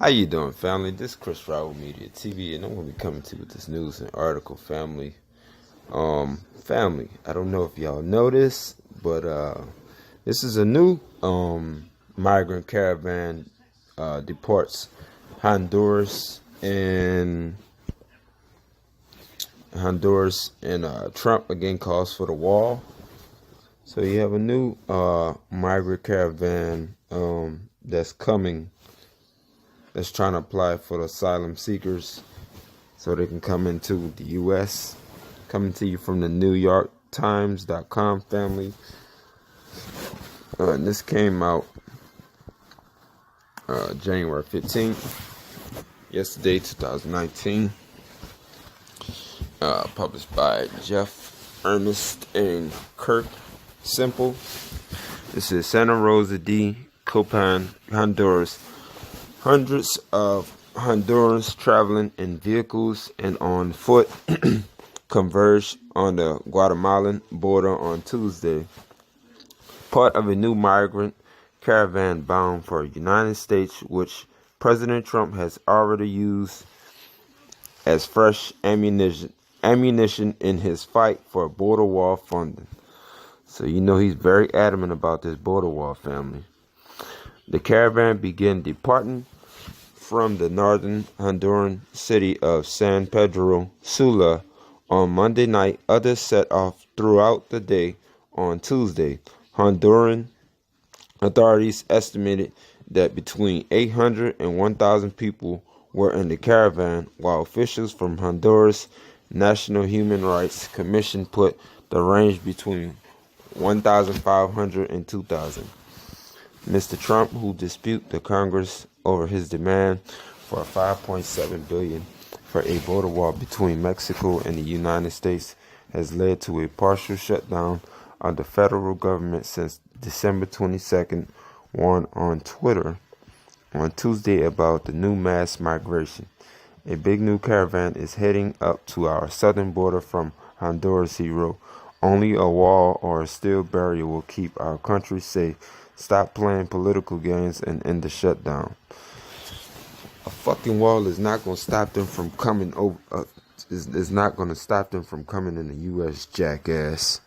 How you doing, family? This is Chris Raul Media TV, and I'm going to be coming to you with this news and article, family. Family, I don't know if y'all know this, but this is a new migrant caravan deports Honduras and Trump again calls for the wall. So you have a new migrant caravan that's coming. That's trying to apply for the asylum seekers so they can come into the U.S. Coming to you from the New York Times.com, family. And this came out January 15th, yesterday, 2019. Published by Jeff Ernest and Kirk Simple. This is Santa Rosa de Copan, Honduras. Hundreds of Hondurans traveling in vehicles and on foot converged on the Guatemalan border on Tuesday, part of a new migrant caravan bound for the United States, which President Trump has already used as fresh ammunition in his fight for border wall funding. So you know he's very adamant about this border wall, family. The caravan began departing from the northern Honduran city of San Pedro Sula on Monday night. Others set off throughout the day on Tuesday. Honduran authorities estimated that between 800 and 1,000 people were in the caravan, while officials from Honduras National Human Rights Commission put the range between 1,500 and 2,000. Mr. Trump, who disputed the Congress over his demand for $5.7 billion for a border wall between Mexico and the United States, has led to a partial shutdown of the federal government since December 22nd, warned on Twitter on Tuesday about the new mass migration. A big new caravan is heading up to our southern border from Honduras, he wrote. Only a wall or a steel barrier will keep our country safe. Stop playing political games and end the shutdown. A fucking wall is not going to stop them from coming over. Is not going to stop them from coming in the U.S., jackass.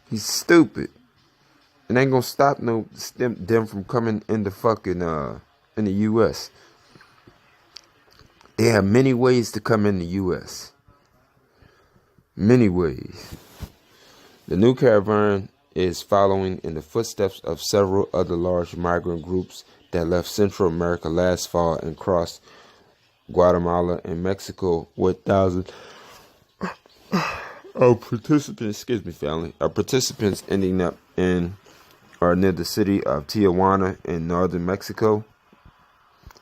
He's stupid. It ain't going to stop them from coming in the fucking in the U.S. They have many ways to come in the U.S. Many ways. The new caravan is following in the footsteps of several other large migrant groups that left Central America last fall and crossed Guatemala and Mexico, with thousands of participants, participants ending up in or near the city of Tijuana in northern Mexico.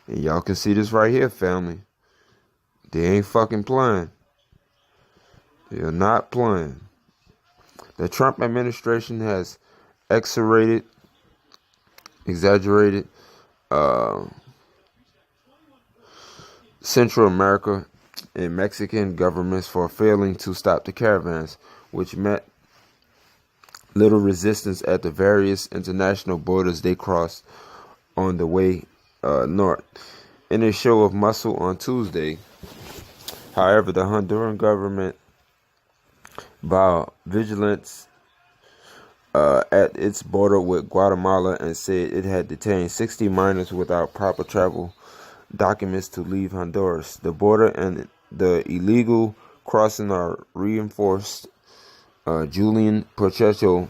And y'all can see this right here, family. They ain't fucking playing. They are not playing. The Trump administration has exaggerated Central America and Mexican governments for failing to stop the caravans, which met little resistance at the various international borders they crossed on the way north. In a show of muscle on Tuesday, however, the Honduran government vowed vigilance at its border with Guatemala and said it had detained 60 minors without proper travel documents to leave Honduras. The border and the illegal crossing are reinforced. Julian Pacheco,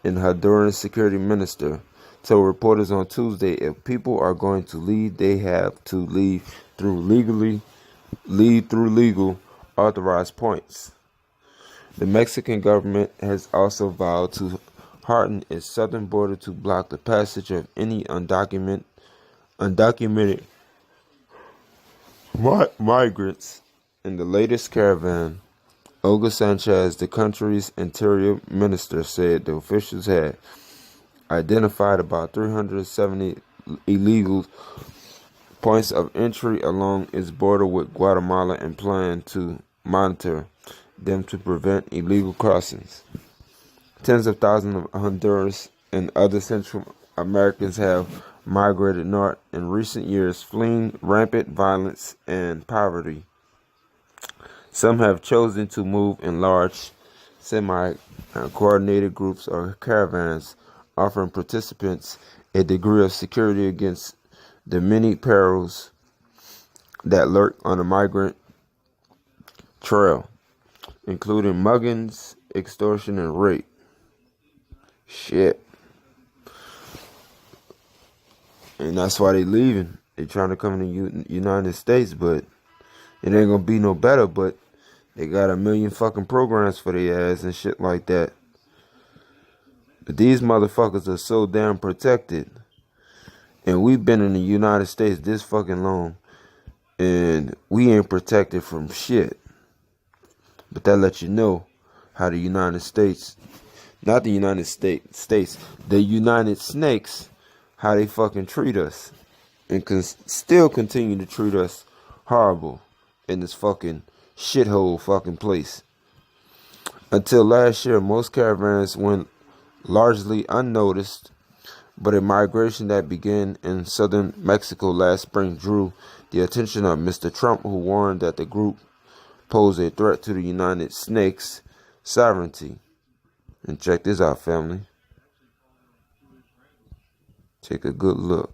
an Honduran security minister, told reporters on Tuesday, if people are going to leave, they have to leave through legal authorized points. The Mexican government has also vowed to harden its southern border to block the passage of any undocumented migrants. In the latest caravan, Olga Sanchez, the country's interior minister, said the officials had identified about 370 illegal points of entry along its border with Guatemala and plan to monitor them to prevent illegal crossings. Tens of thousands of Honduras and other Central Americans have migrated north in recent years, fleeing rampant violence and poverty. Some have chosen to move in large, semi-coordinated groups or caravans, offering participants a degree of security against the many perils that lurk on the migrant trail, including muggings, extortion, and rape. Shit. And that's why they leaving. They trying to come in the United States, but it ain't gonna be no better. But they got a million fucking programs for their ass and shit like that. But these motherfuckers are so damn protected. And we've been in the United States this fucking long. And we ain't protected from shit. But that lets you know how the United States, not the United States, the United Snakes, how they fucking treat us. And can still continue to treat us horrible in this fucking shithole fucking place. Until last year, most caravans went largely unnoticed, but a migration that began in southern Mexico last spring drew the attention of Mr. Trump, who warned that the group posed a threat to the United Snakes' sovereignty. And check this out, family. Take a good look.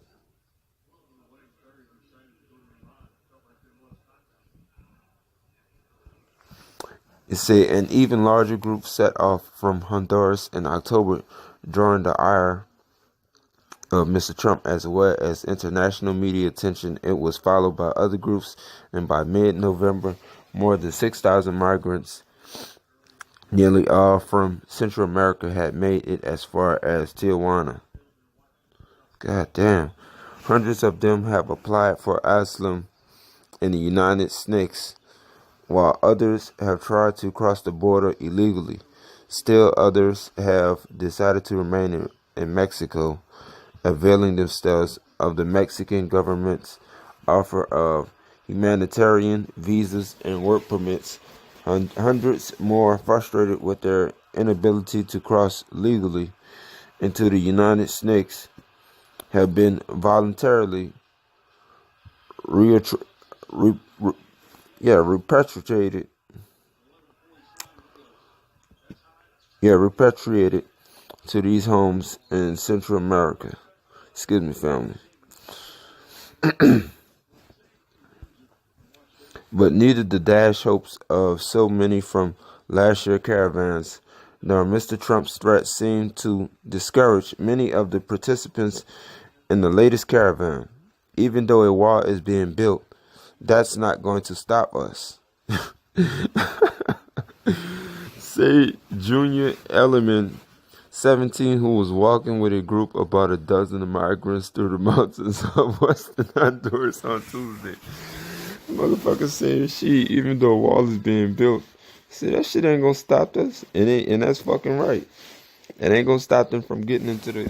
It said an even larger group set off from Honduras in October, drawing the ire of Mr. Trump as well as international media attention. It was followed by other groups, and by mid-November, more than 6,000 migrants, nearly all from Central America, had made it as far as Tijuana. God damn. Hundreds of them have applied for asylum in the United States, while others have tried to cross the border illegally. Still others have decided to remain in Mexico, availing themselves of the Mexican government's offer of humanitarian visas and work permits. Hundreds more, frustrated with their inability to cross legally into the United States, have been voluntarily repatriated to these homes in Central America. Excuse me, family. But neither the dash hopes of so many from last year's caravans nor Mr. Trump's threat seemed to discourage many of the participants in the latest caravan. Even though a wall is being built, that's not going to stop us. Say Junior Elliman, 17, who was walking with a group of about a dozen migrants through the mountains of western Honduras on Tuesday. Motherfucker saying shit, even though a wall is being built. See, that shit ain't gonna stop us. And that's fucking right. It ain't gonna stop them from getting into the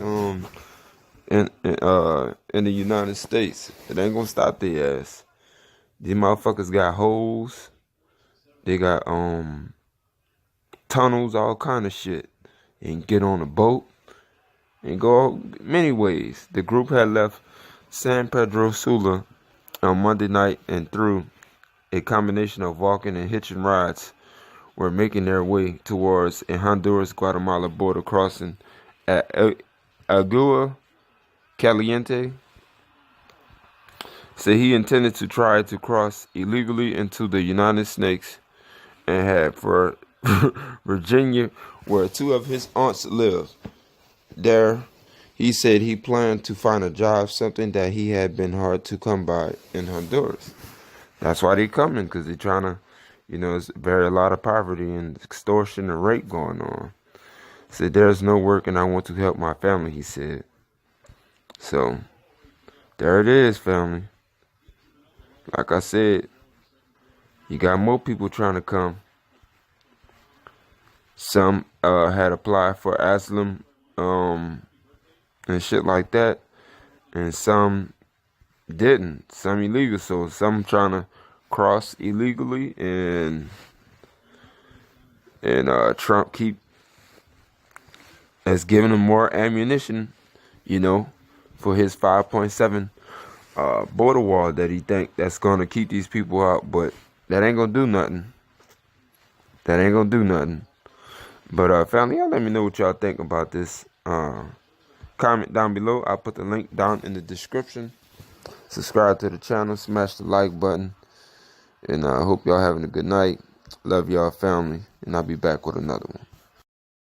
in the United States. It ain't gonna stop their ass. These motherfuckers got holes. They got tunnels, all kind of shit. And get on a boat and go many ways. The group had left San Pedro Sula on Monday night, and through a combination of walking and hitching rides, were making their way towards a Honduras-Guatemala border crossing at Agua Caliente. Said he intended to try to cross illegally into the United States and had for Virginia, where two of his aunts live. There, he said he planned to find a job, something that he had been hard to come by in Honduras. That's why they coming, because they're trying to, it's very a lot of poverty and extortion and rape going on. Said there's no work and I want to help my family, he said. So, there it is, family. Like I said, you got more people trying to come. Some had applied for asylum and shit like that, and some didn't. Some illegal, so some trying to cross illegally, and Trump has given them more ammunition, for his 5.7 border wall that he think that's gonna keep these people out, but that ain't gonna do nothing. That ain't gonna do nothing. But family, y'all let me know what y'all think about this. Comment down below. I'll put the link down in the description. Subscribe to the channel, smash the like button, and I hope y'all having a good night. Love y'all, family, and I'll be back with another one.